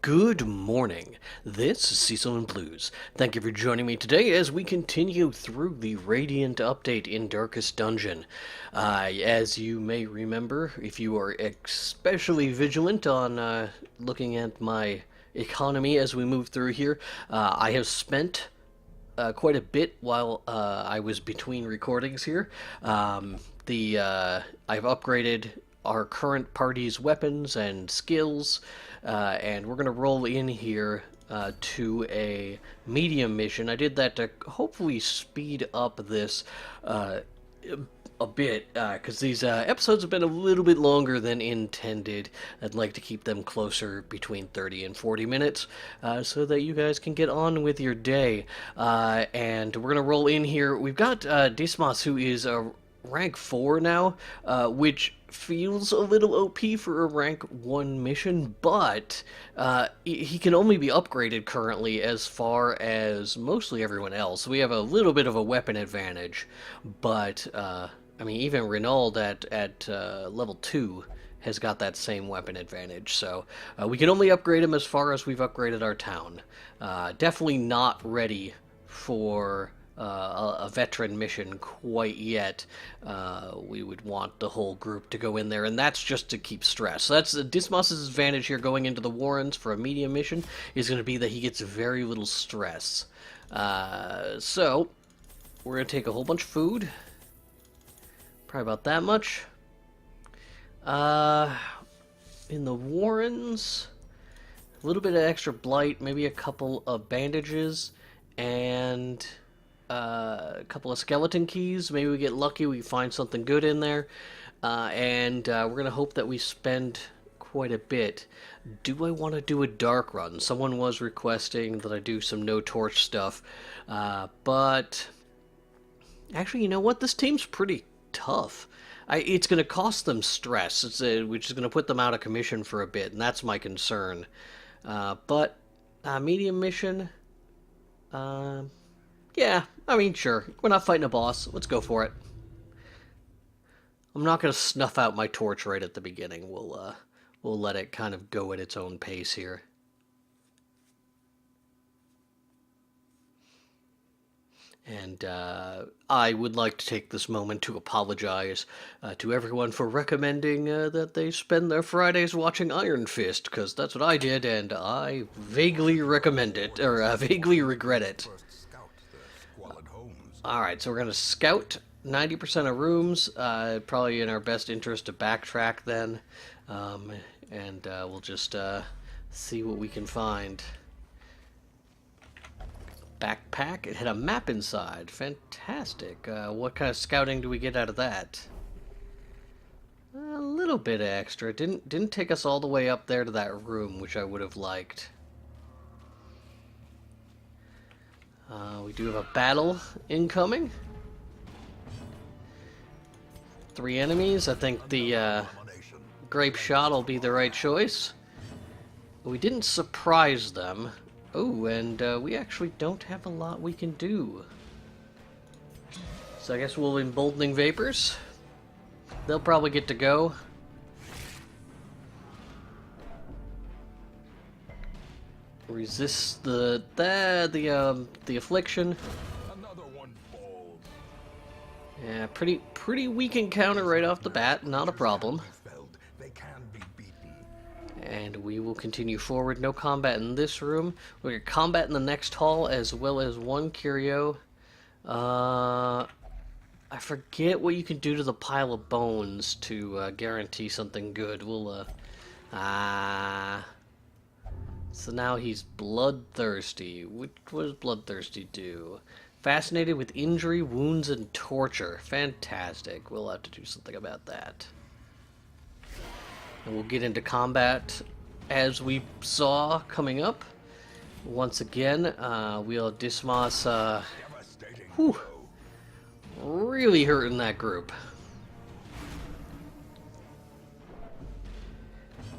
Good morning. This is Cecil and Blues. Thank you for joining me today as we continue through the Radiant update in Darkest Dungeon. As you may remember, if you are especially vigilant on looking at my economy as we move through here, I have spent quite a bit while I was between recordings here. I've upgraded our current party's weapons and skills, and we're gonna roll in here to a medium mission. I did that to hopefully speed up this a bit, because these episodes have been a little bit longer than intended. I'd like to keep them closer between 30 and 40 minutes so that you guys can get on with your day. And we're going to roll in here. We've got Dismas, who is a rank 4 now, which feels a little OP for a rank 1 mission, but he can only be upgraded currently as far as mostly everyone else. We have a little bit of a weapon advantage, but I mean, even Renauld at level 2 has got that same weapon advantage, so we can only upgrade him as far as we've upgraded our town. Definitely not ready for a veteran mission quite yet. We would want the whole group to go in there, and that's just to keep stress. So that's Dismas' advantage here going into the Warrens for a medium mission, is going to be that he gets very little stress. So we're going to take a whole bunch of food. Probably about that much. In the Warrens, a little bit of extra blight, maybe a couple of bandages, and a couple of skeleton keys. Maybe we get lucky, we find something good in there. And we're going to hope that we spend quite a bit. Do I want to do a dark run? Someone was requesting that I do some no torch stuff. But actually, you know what? This team's pretty tough. It's going to cost them stress, which is going to put them out of commission for a bit, and that's my concern. But medium mission, yeah, I mean, sure. We're not fighting a boss. Let's go for it. I'm not going to snuff out my torch right at the beginning. We'll let it kind of go at its own pace here. And I would like to take this moment to apologize to everyone for recommending that they spend their Fridays watching Iron Fist, because that's what I did, and I vaguely recommend it, or vaguely regret it. Alright, so we're going to scout 90% of rooms, probably in our best interest to backtrack then, and we'll just see what we can find. Backpack. It had a map inside. Fantastic. What kind of scouting do we get out of that? A little bit extra. Didn't take us all the way up there to that room, which I would have liked. We do have a battle incoming. 3 enemies. I think the grape shot will be the right choice. We didn't surprise them. Oh, and we actually don't have a lot we can do. So I guess we'll Emboldening Vapors. They'll probably get to go. Resist the affliction. Another one falls. Yeah, pretty weak encounter right off the bat. Not a problem. They can be beaten. And we will continue forward. No combat in this room. We're going to combat in the next hall, as well as one curio. I forget what you can do to the pile of bones to guarantee something good. We'll, So now he's bloodthirsty. What does bloodthirsty do? Fascinated with injury, wounds, and torture. Fantastic. We'll have to do something about that. And we'll get into combat as we saw coming up. Once again, we'll Dismas, really hurting that group.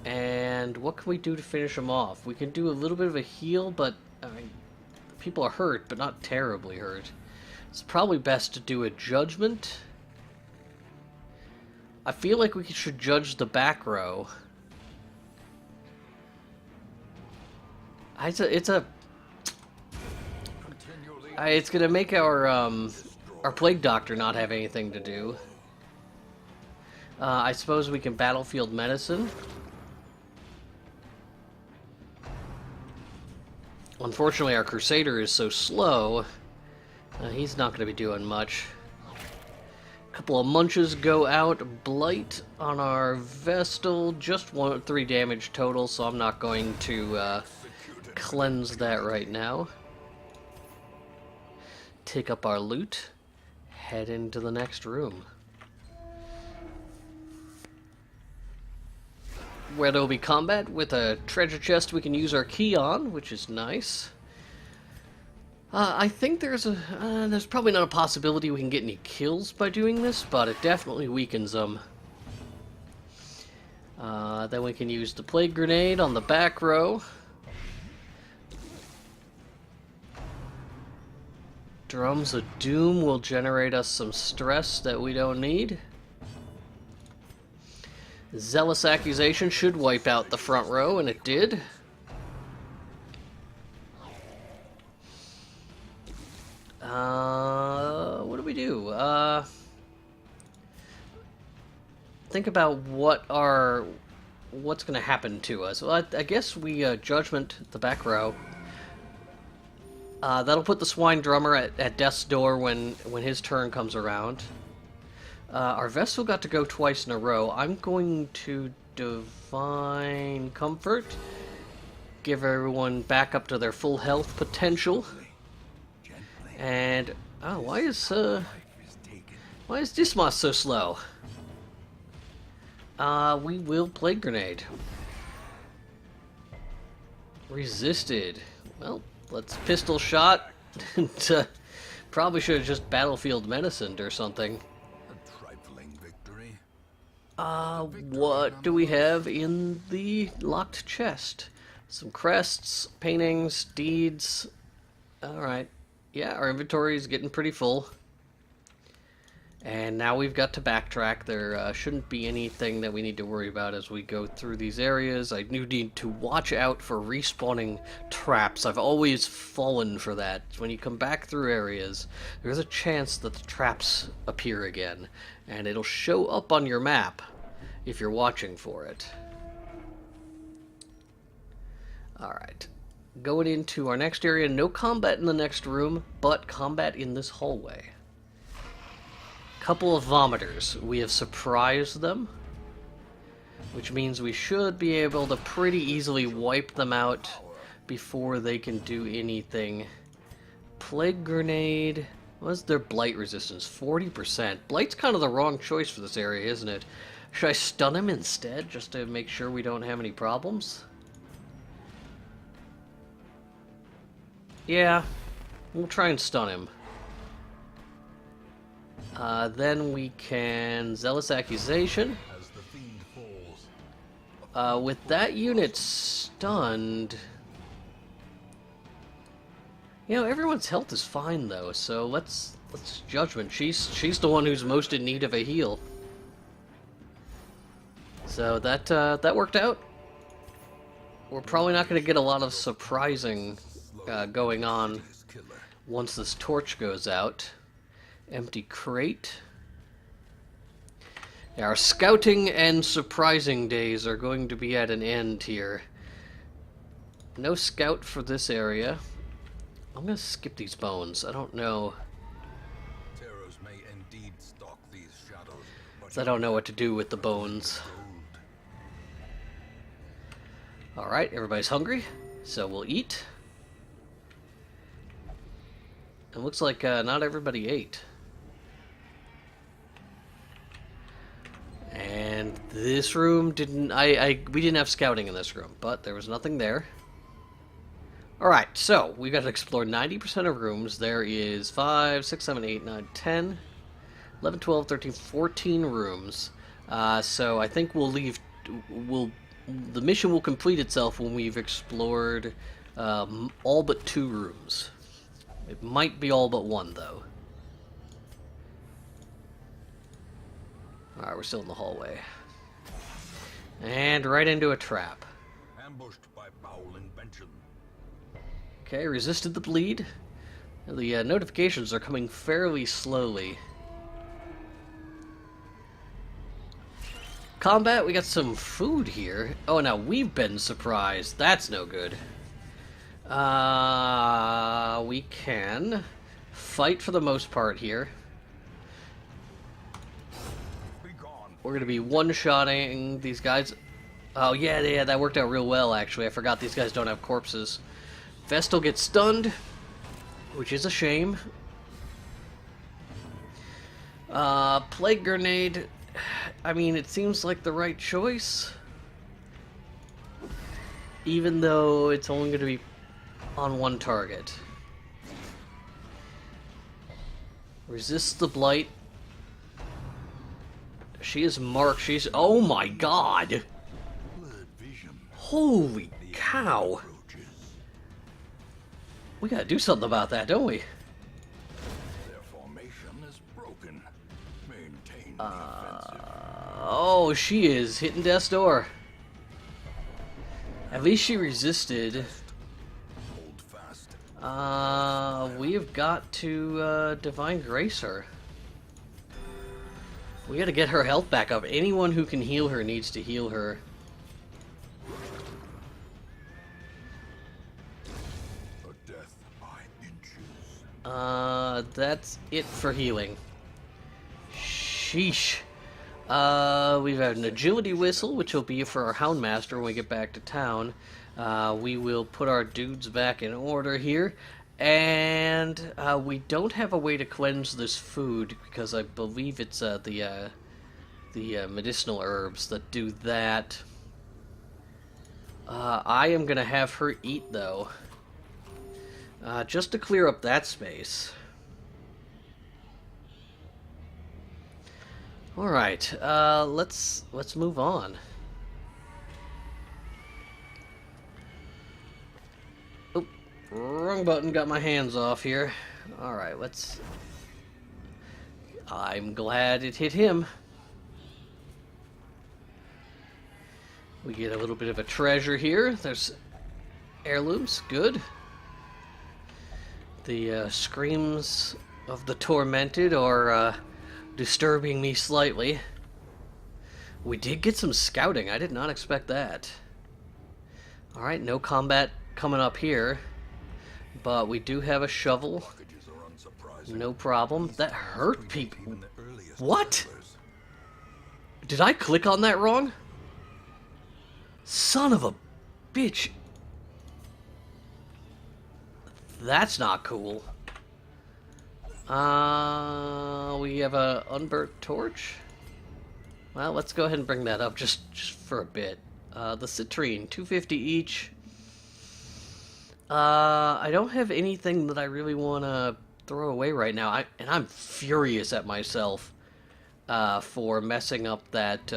And what can we do to finish them off? We can do a little bit of a heal, but I mean, people are hurt, but not terribly hurt. It's probably best to do a judgment. I feel like we should judge the back row. Continually It's gonna make our plague doctor not have anything to do. I suppose we can battlefield medicine. Unfortunately, our crusader is so slow. He's not gonna be doing much. A couple of munches go out. Blight on our Vestal, just 3 damage total, so I'm not going to cleanse that right now. Take up our loot, head into the next room, where there will be combat with a treasure chest we can use our key on, which is nice. I think there's probably not a possibility we can get any kills by doing this, but it definitely weakens them. Then we can use the plague grenade on the back row. Drums of Doom will generate us some stress that we don't need. Zealous Accusation should wipe out the front row, and it did. What do we do? Think about what's going to happen to us. Well, I guess we judgment the back row. That'll put the swine drummer at death's door when his turn comes around. Our Vestal got to go twice in a row. I'm going to Divine Comfort. Give everyone back up to their full health potential. And why is Dismas so slow? We will Plague Grenade. Resisted. Well, let's pistol shot. Probably should have just battlefield medicined or something. a trifling victory. What do we have in the locked chest? Some crests, paintings, deeds. Alright. Yeah, our inventory is getting pretty full. And now we've got to backtrack. There shouldn't be anything that we need to worry about as we go through these areas. I do need to watch out for respawning traps. I've always fallen for that. When you come back through areas, there's a chance that the traps appear again. And it'll show up on your map if you're watching for it. Alright. Going into our next area, no combat in the next room, but combat in this hallway. Couple of vomiters. We have surprised them, which means we should be able to pretty easily wipe them out before they can do anything. Plague Grenade. What's their blight resistance? 40%. Blight's kind of the wrong choice for this area, isn't it? Should I stun him instead, just to make sure we don't have any problems? Yeah, we'll try and stun him. Then we can Zealous Accusation. As the fiend falls, With that unit stunned... You know, everyone's health is fine though, so let's judgment. She's the one who's most in need of a heal. So that worked out. We're probably not going to get a lot of surprising going on his killer. once this torch goes out. Empty crate. Yeah, our scouting and surprising days are going to be at an end here. No scout for this area. I'm going to skip these bones. I don't know. Terrors may indeed stalk these shadows, but I don't know what to do with the bones. Alright, everybody's hungry, so we'll eat. It looks like not everybody ate. And this room didn't... we didn't have scouting in this room, but there was nothing there. Alright, so we've got to explore 90% of rooms. There is 5, 6, 7, 8, 9, 10, 11, 12, 13, 14 rooms. So I think we'll leave... the mission will complete itself when we've explored all but 2 rooms. It might be all but 1, though. Alright, we're still in the hallway. And right into a trap. ambushed by foul invention. Okay, resisted the bleed. The notifications are coming fairly slowly. Combat, we got some food here. Oh, now we've been surprised. That's no good. We can fight for the most part here. We're going to be one-shotting these guys. Oh, yeah, that worked out real well, actually. I forgot these guys don't have corpses. Vestal gets stunned, which is a shame. Plague Grenade. I mean, it seems like the right choice. Even though it's only going to be on one target. Resist the Blight. She is marked. She's... Oh my god! Holy cow! We gotta do something about that, don't we? Their formation is broken. Maintain Oh, she is hitting death's door. At least she resisted. Hold fast. We have got to Divine Grace her. We gotta get her health back up. Anyone who can heal her needs to heal her. A death by inches. That's it for healing. Sheesh. We've had an agility whistle, which will be for our Houndmaster when we get back to town. We will put our dudes back in order here. And we don't have a way to cleanse this food because I believe it's the medicinal herbs that do that. I am gonna have her eat though, just to clear up that space. All right, let's move on. Wrong button, got my hands off here. Alright, let's... I'm glad it hit him. We get a little bit of a treasure here. There's heirlooms, good. The screams of the tormented are disturbing me slightly. We did get some scouting, I did not expect that. Alright, no combat coming up here. But we do have a shovel. No problem. That hurt people. What? Did I click on that wrong? Son of a bitch. That's not cool. We have a unburnt torch. Well, let's go ahead and bring that up just for a bit. The citrine, 250 each. I don't have anything that I really want to throw away right now. And I'm furious at myself for messing up that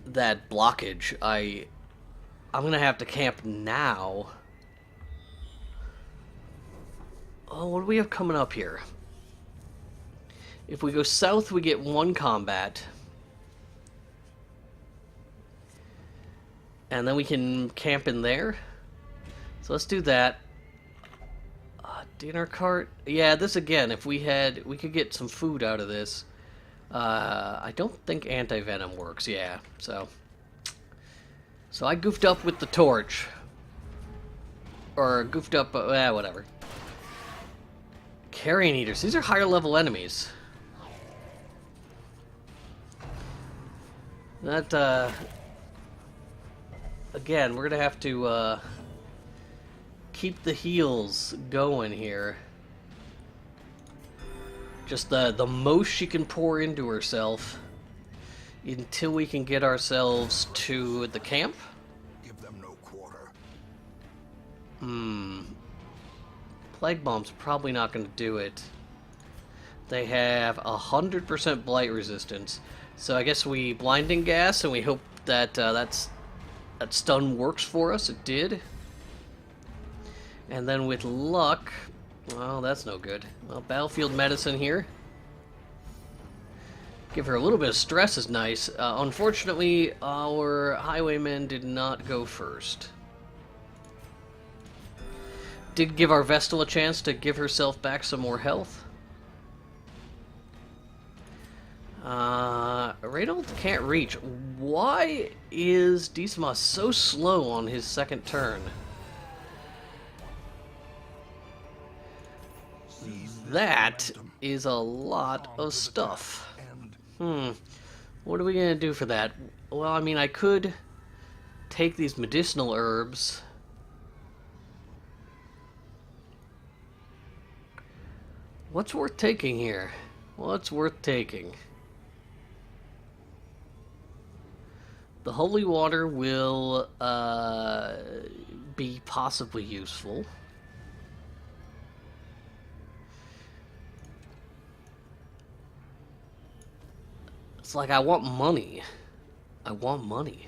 that blockage. I'm gonna have to camp now. Oh, what do we have coming up here? If we go south, we get one combat. And then we can camp in there. So let's do that. Dinner cart. Yeah, this again, if we could get some food out of this. I don't think anti-venom works, yeah. So I goofed up with the torch. Or goofed up, whatever. Carrion eaters. These are higher level enemies. That, again, we're gonna have to, keep the heals going here. Just the most she can pour into herself until we can get ourselves to the camp. Give them no quarter. Plague bomb's probably not going to do it. They have 100% blight resistance, so I guess we blinding gas and we hope that that stun works for us. It did. And then with luck, well, that's no good. Well, battlefield medicine here. Give her a little bit of stress is nice. Unfortunately, our highwaymen did not go first. did give our Vestal a chance to give herself back some more health. Reynold can't reach. Why is Dismas so slow on his second turn? That is a lot of stuff. What are we gonna do for that? Well, I mean, I could take these medicinal herbs. What's worth taking here? What's worth taking? The holy water will be possibly useful. It's like I want money. I want money.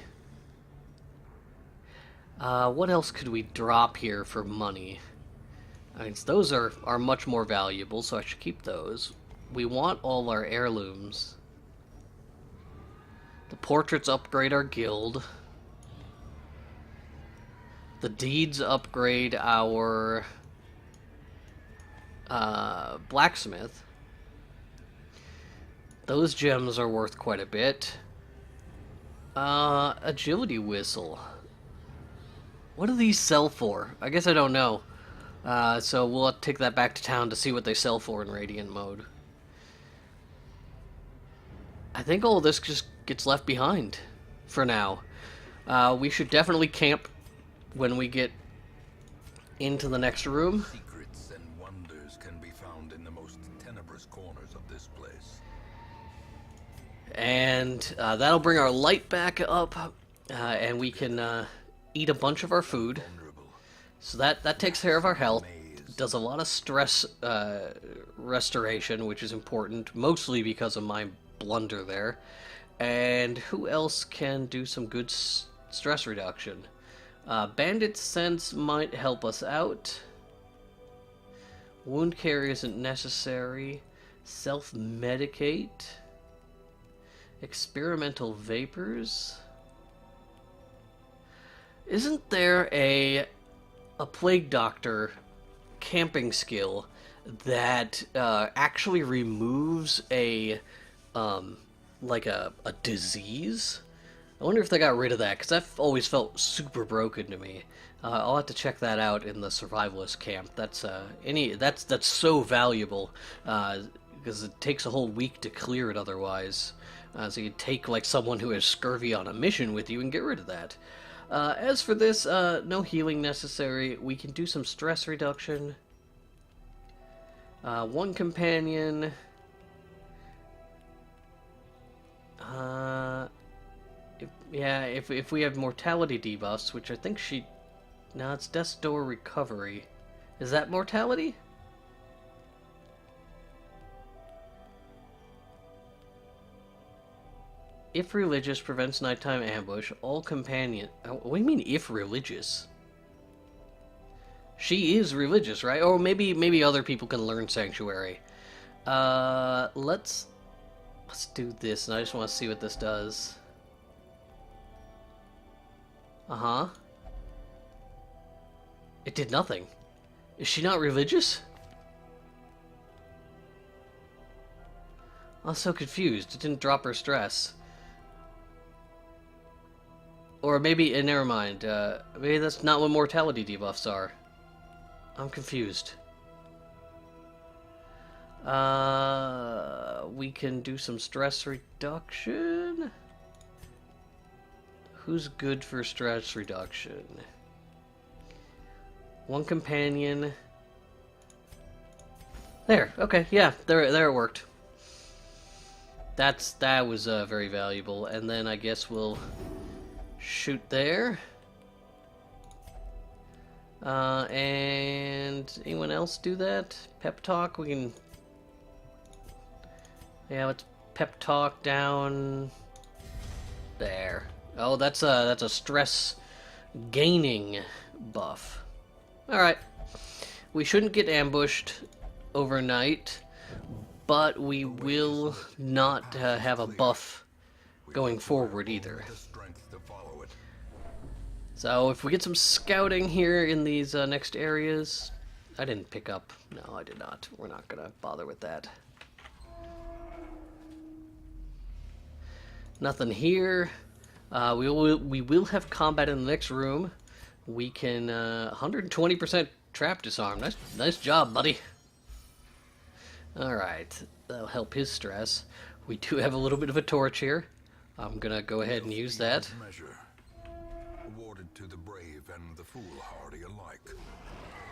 What else could we drop here for money? I mean, those are much more valuable, so I should keep those. We want all our heirlooms. The portraits upgrade our guild. The deeds upgrade our blacksmith. Those gems are worth quite a bit. Agility whistle. What do these sell for? I guess I don't know. So we'll take that back to town to see what they sell for in Radiant mode. I think all of this just gets left behind for now. We should definitely camp when we get into the next room. Secrets and wonders can be found in the most tenebrous corners of this place. And that'll bring our light back up, and we can eat a bunch of our food. So that takes care of our health. Does a lot of stress restoration, which is important, mostly because of my blunder there. And who else can do some good stress reduction? Bandit Sense might help us out. Wound care isn't necessary. Self-medicate. Experimental vapors. Isn't there a plague doctor camping skill that actually removes a disease? I wonder if they got rid of that, because that always felt super broken to me. I'll have to check that out in the survivalist camp. That's so valuable, because it takes a whole week to clear it otherwise. So you take like someone who has scurvy on a mission with you and get rid of that. As for this, no healing necessary. We can do some stress reduction. One companion. If we have mortality debuffs, which I think she... No, it's Death's Door Recovery. Is that mortality? If religious prevents nighttime ambush, all companion... What do you mean, if religious? She is religious, right? Or maybe other people can learn Sanctuary. Let's do this, and I just want to see what this does. Uh-huh. It did nothing. Is she not religious? I was so confused. It didn't drop her stress. Or maybe, never mind. Maybe that's not what mortality debuffs are. I'm confused. We can do some stress reduction. Who's good for stress reduction? One companion. There. Okay. Yeah. There it worked. That was very valuable. And then I guess we'll shoot there. And anyone else do that? Pep talk. We can. Yeah. Let's pep talk down there. Oh, that's a stress gaining buff. All right. We shouldn't get ambushed overnight, but we will not have a buff going forward either. So if we get some scouting here in these next areas, I didn't pick up. No, I did not. We're not gonna bother with that. Nothing here. We will have combat in the next room. We can 120% trap disarm. Nice job, buddy. All right, that'll help his stress. We do have a little bit of a torch here. I'm gonna go ahead and use that. Measure. Awarded to the brave and the foolhardy alike.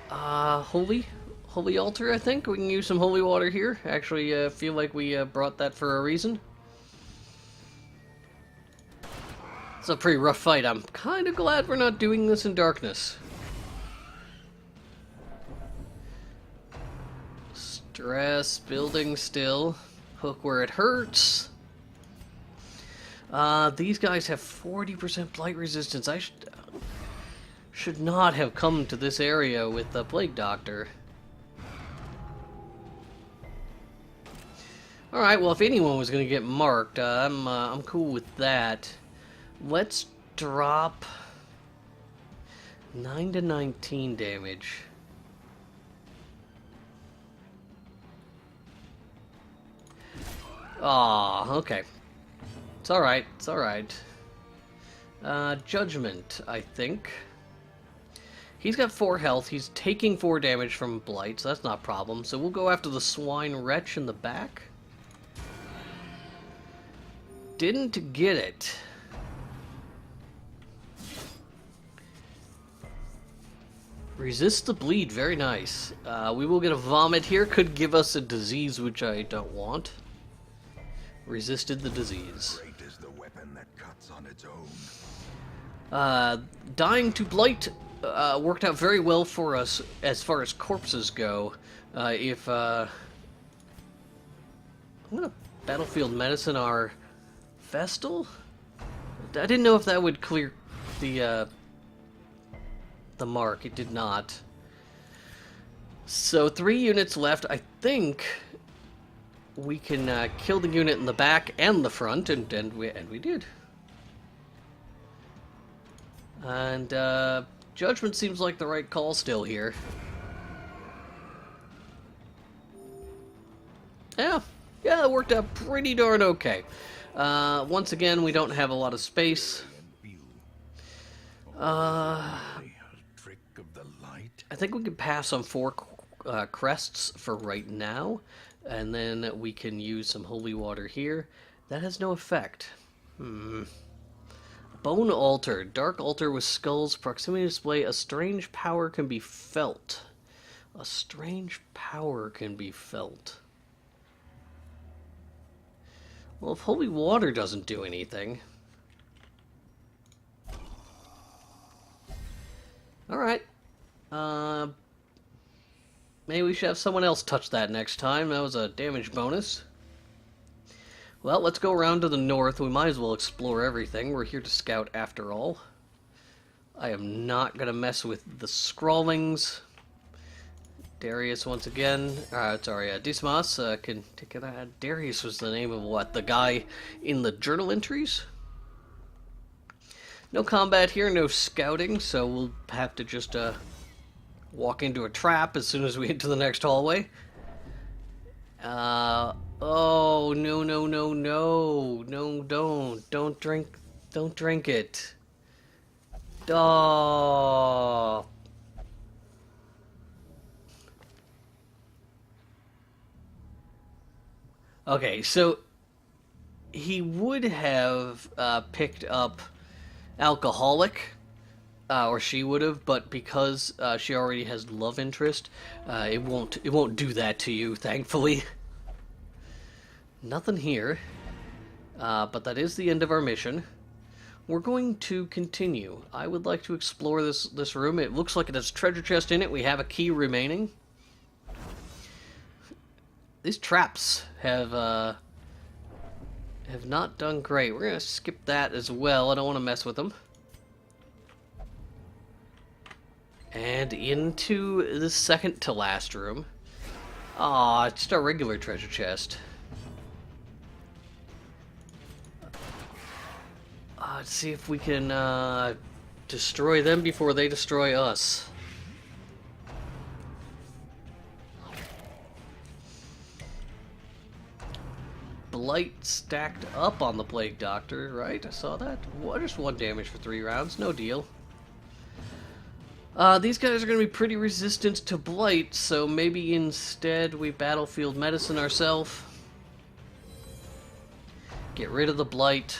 Holy altar. I think we can use some holy water here. Actually, feel like we brought that for a reason. It's a pretty rough fight. I'm kind of glad we're not doing this in darkness. Stress building still. Hook where it hurts. These guys have 40% blight resistance. I should not have come to this area with the Plague Doctor. Alright, well if anyone was gonna get marked, I'm cool with that. Let's drop 9 to 19 damage. Aw, okay. It's alright, it's alright. Judgment, I think. He's got 4 health, he's taking 4 damage from Blight, so that's not a problem. So we'll go after the Swine Wretch in the back. Didn't get it. Resist the bleed, very nice. We will get a vomit here, could give us a disease which I don't want. Resisted the disease. Great is the weapon that cuts on its own. Dying to blight worked out very well for us as far as corpses go. I'm gonna battlefield medicine our Vestal? I didn't know if that would clear the mark. It did not. So 3 units left. I think we can kill the unit in the back and the front, and we did. And Judgment seems like the right call still here. Yeah, it worked out pretty darn okay. Once again, we don't have a lot of space. I think we can pass on 4 crests for right now, and then we can use some holy water here. That has no effect. Bone altar. Dark altar with skulls. Proximity display. A strange power can be felt. A strange power can be felt. Well, if holy water doesn't do anything... Alright. Maybe we should have someone else touch that next time. That was a damage bonus. Well, let's go around to the north. We might as well explore everything. We're here to scout after all. I am not going to mess with the Scrawlings. Darius once again. Dismas can take it out. Darius was the name of what? The guy in the journal entries? No combat here, no scouting, so we'll have to just walk into a trap as soon as we get to the next hallway. Oh, no, no, no, no. No, don't. Don't drink it. Oh. Okay, so he would have picked up alcoholic, or she would have, but because she already has love interest, it won't do that to you, thankfully. Nothing here, but that is the end of our mission. We're going to continue. I would like to explore this room. It looks like it has a treasure chest in it. We have a key remaining. These traps have not done great. We're gonna skip that as well. I don't want to mess with them. And into the second to last room. Aw, it's just a regular treasure chest. Let's see if we can destroy them before they destroy us. blight stacked up on the Plague Doctor, right? I saw that. What? Just 1 damage for 3 rounds, no deal. These guys are going to be pretty resistant to blight, so maybe instead we battlefield medicine ourselves. Get rid of the blight.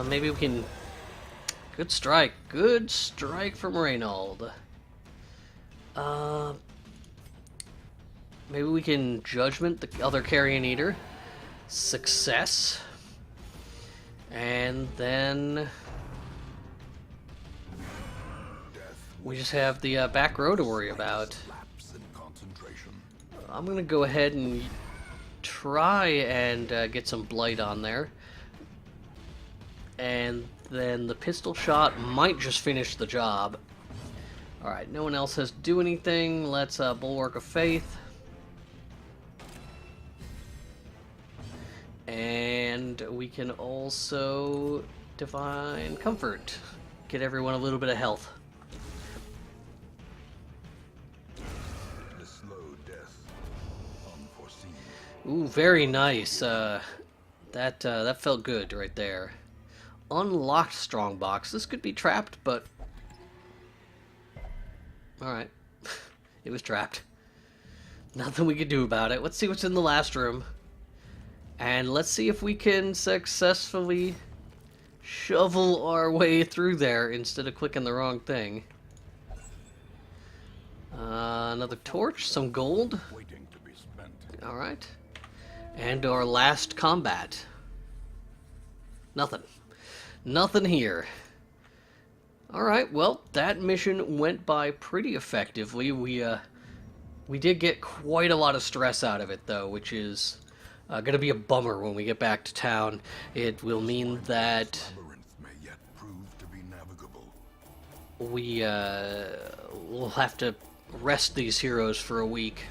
Maybe we can... Good strike. Good strike from Reynold. Maybe we can Judgment the other Carrion Eater. Success. And then... we just have the back row to worry about. I'm going to go ahead and try and get some blight on there. And then the pistol shot might just finish the job. Alright, no one else has to do anything. Let's Bulwark of Faith. And we can also Divine Comfort. Get everyone a little bit of health. A slow death, unforeseen. Ooh, very nice. That felt good right there. Unlocked strongbox. This could be trapped, but... Alright. It was trapped. Nothing we could do about it. Let's see what's in the last room. And let's see if we can successfully shovel our way through there instead of clicking the wrong thing. Another torch, some gold. Waiting to be spent. Alright. And our last combat. Nothing. Nothing here. Alright, well, that mission went by pretty effectively. We did get quite a lot of stress out of it, though, which is going to be a bummer when we get back to town. It will mean that Labyrinth may yet prove to be navigable. we'll have to rest these heroes for a week.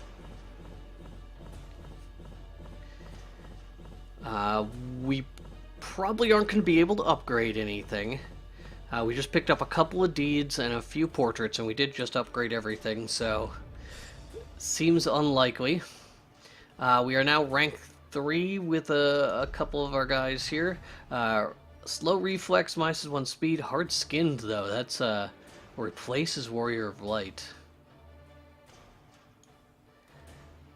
We probably aren't going to be able to upgrade anything. We just picked up a couple of deeds and a few portraits, and we did just upgrade everything, so seems unlikely. We are now rank 3 with a couple of our guys here. Slow reflex, -1 speed, hard skinned though. That's replaces Warrior of Light.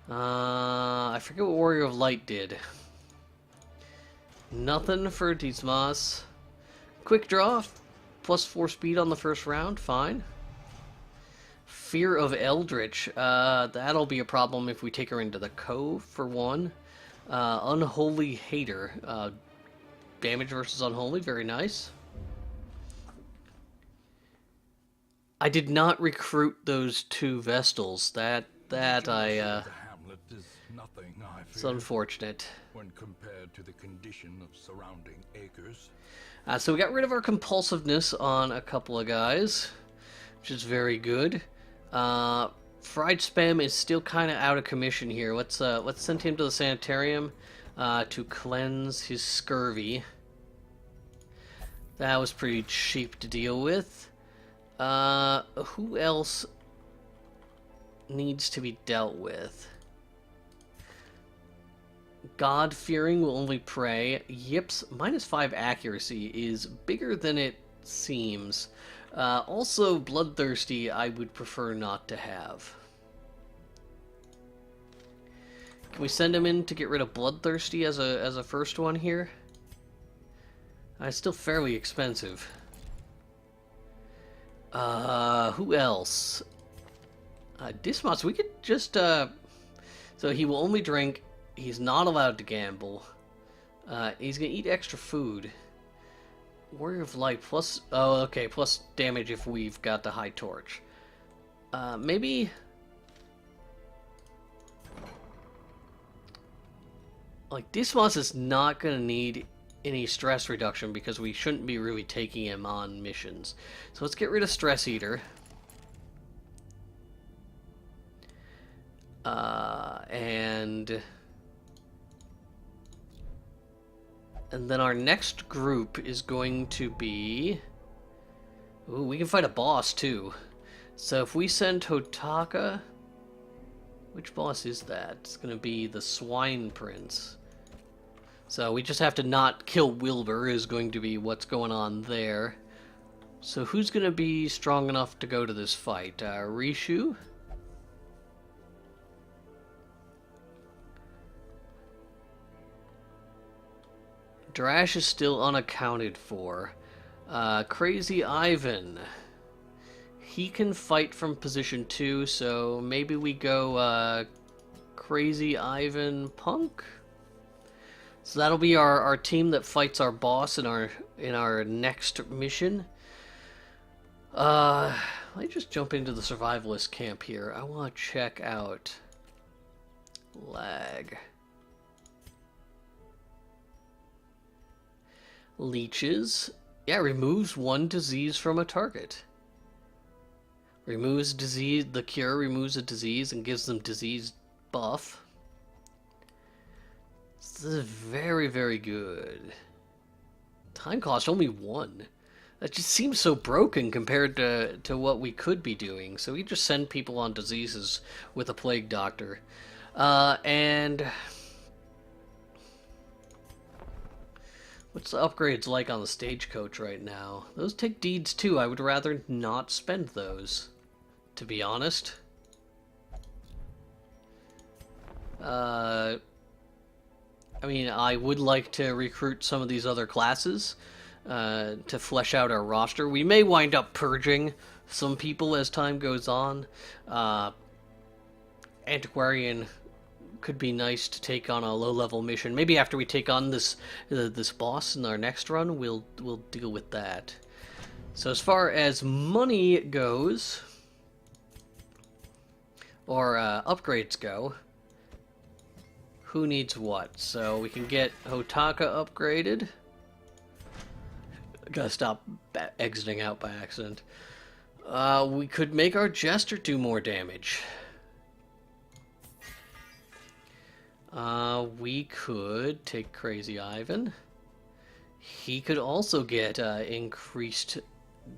I forget what Warrior of Light did. Nothing for Dismas. Quick draw, +4 speed on the first round, fine. Fear of Eldritch, that'll be a problem if we take her into the Cove, for one. Unholy Hater, damage versus Unholy, very nice. I did not recruit those 2 Vestals, that The hamlet is nothing, I it's fear, unfortunate. when compared to the condition of surrounding acres. So we got rid of our compulsiveness on a couple of guys, which is very good. Fried Spam is still kind of out of commission here. Let's send him to the sanitarium to cleanse his scurvy. That was pretty cheap to deal with. Who else needs to be dealt with? God-fearing will only pray. Yips, -5 accuracy is bigger than it seems. Also, Bloodthirsty I would prefer not to have. Can we send him in to get rid of Bloodthirsty as a first one here? It's still fairly expensive. Who else? Dismas, we could just... So he will only drink... He's not allowed to gamble. He's gonna eat extra food. Warrior of Light plus... Oh, okay, plus damage if we've got the High Torch. Maybe... Like, Dismas is not gonna need any stress reduction because we shouldn't be really taking him on missions. So let's get rid of Stress Eater. And then our next group is going to be... Ooh, we can fight a boss too. So if we send Hotaka... Which boss is that? It's gonna be the Swine Prince. So we just have to not kill Wilbur is going to be what's going on there. So who's gonna be strong enough to go to this fight? Rishu? Drash is still unaccounted for. Crazy Ivan. He can fight from position 2, so maybe we go Crazy Ivan Punk? So that'll be our team that fights our boss in our next mission. Let me just jump into the survivalist camp here. I want to check out lag. Leeches. Yeah, removes 1 disease from a target. Removes disease, the cure removes a disease and gives them disease buff. This is very, very good. Time cost only 1. That just seems so broken compared to what we could be doing. So we just send people on diseases with a plague doctor. And what's the upgrades like on the stagecoach right now? Those take deeds too. I would rather not spend those, to be honest. I mean, I would like to recruit some of these other classes to flesh out our roster. We may wind up purging some people as time goes on. Antiquarian could be nice to take on a low-level mission. Maybe after we take on this boss in our next run, we'll deal with that. So as far as money goes, or upgrades go, who needs what? So we can get Hotaka upgraded. Gotta stop exiting out by accident. We could make our Jester do more damage. We could take Crazy Ivan. He could also get increased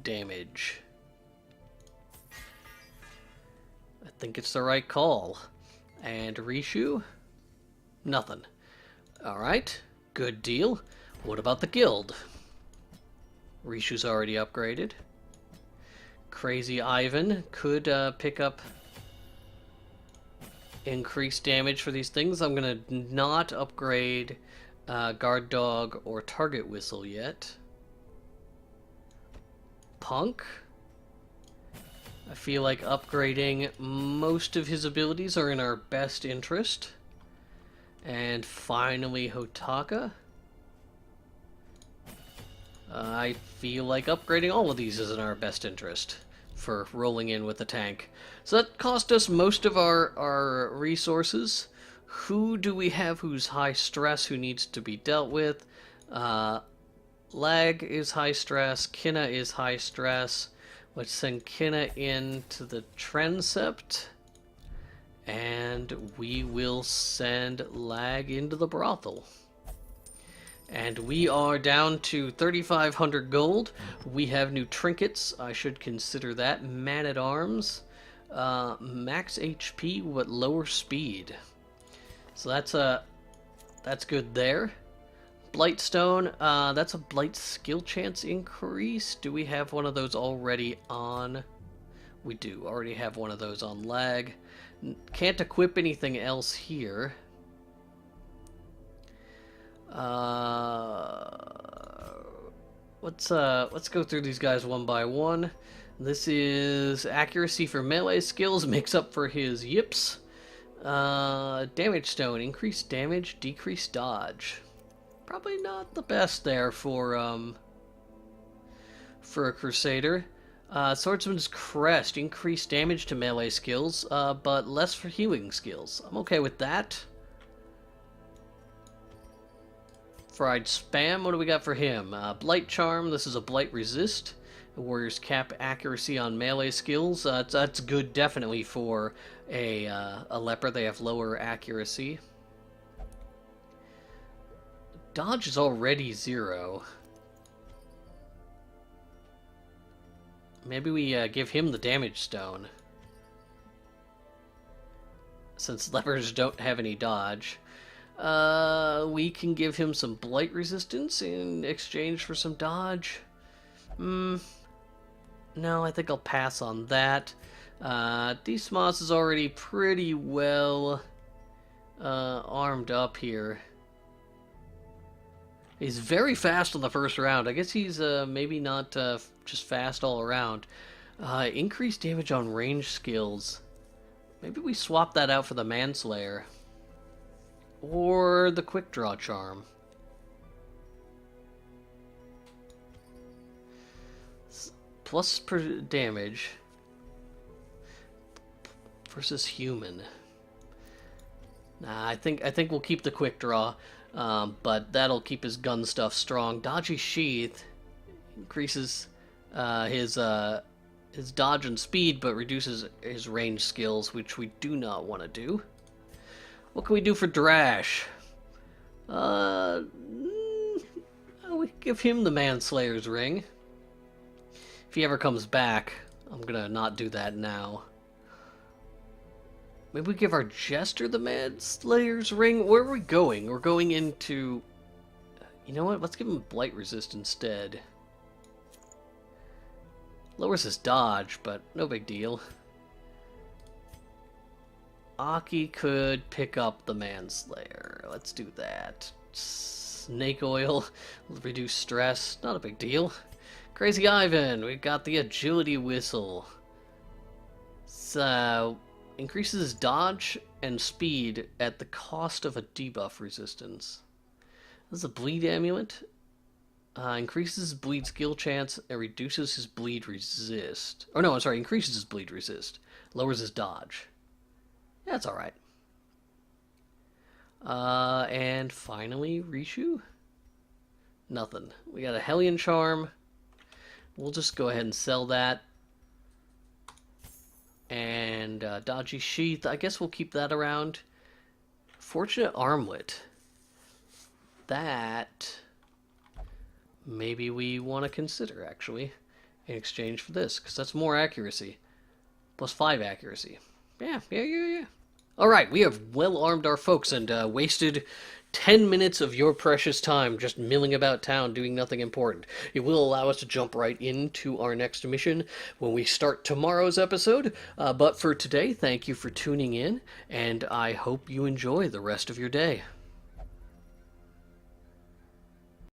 damage. I think it's the right call. And Rishu? Nothing. Alright, good deal. What about the guild? Rishu's already upgraded. Crazy Ivan could pick up increased damage for these things. I'm gonna not upgrade Guard Dog or Target Whistle yet. Punk. I feel like upgrading most of his abilities are in our best interest. And finally, Hotaka. I feel like upgrading all of these is in our best interest for rolling in with the tank. So that cost us most of our resources. Who do we have who's high stress, who needs to be dealt with? Lag is high stress. Kinna is high stress. Let's send Kinna into the Transept. And we will send Lag into the brothel. And we are down to 3,500 gold. We have new trinkets. I should consider that. Man-at-Arms. Max HP, but lower speed. So that's good there. Blightstone, that's a Blight skill chance increase. Do we have one of those already on? We do already have one of those on Lag. Can't equip anything else here. Let's go through these guys one by one. This is accuracy for melee skills, makes up for his yips. Damage stone, increased damage, decreased dodge. Probably not the best there for a Crusader. Swordsman's Crest, increased damage to melee skills, but less for healing skills. I'm okay with that. Fried Spam, what do we got for him? Blight Charm, this is a Blight Resist. Warrior's Cap accuracy on melee skills. That's good definitely for a leper. They have lower accuracy. Dodge is already 0. Maybe we give him the damage stone. since lepers don't have any dodge. We can give him some blight resistance in exchange for some dodge. No, I think I'll pass on that. Dismas is already pretty well armed up here. He's very fast on the first round. I guess he's maybe not just fast all around. Increased damage on range skills. Maybe we swap that out for the Manslayer. Or the Quick Draw Charm. Plus per damage. Versus human. Nah, I think we'll keep the Quick Draw. But that'll keep his gun stuff strong. Dodgy Sheath increases his dodge and speed, but reduces his range skills, which we do not want to do. What can we do for Drash? We give him the Manslayer's Ring. If he ever comes back, I'm gonna not do that now. Maybe we give our Jester the Manslayer's Ring? Where are we going? We're going into... You know what? Let's give him Blight Resist instead. Lowers his dodge, but no big deal. Aki could pick up the Manslayer. Let's do that. Snake Oil, reduce stress, not a big deal. Crazy Ivan, we got the Agility Whistle. So, increases his dodge and speed at the cost of a debuff resistance. This is a Bleed Amulet. Increases his bleed skill chance and reduces his bleed resist. Or no, I'm sorry, increases his bleed resist. Lowers his dodge. That's alright. And finally, Rishu? Nothing. We got a Hellion Charm. We'll just go ahead and sell that. And Dodgy Sheath, I guess we'll keep that around. Fortunate Armlet. That... maybe we want to consider, actually, in exchange for this, because that's more accuracy. Plus 5 accuracy. Yeah. Alright, we have well armed our folks and wasted 10 minutes of your precious time just milling about town doing nothing important. It will allow us to jump right into our next mission when we start tomorrow's episode. But for today, thank you for tuning in, and I hope you enjoy the rest of your day.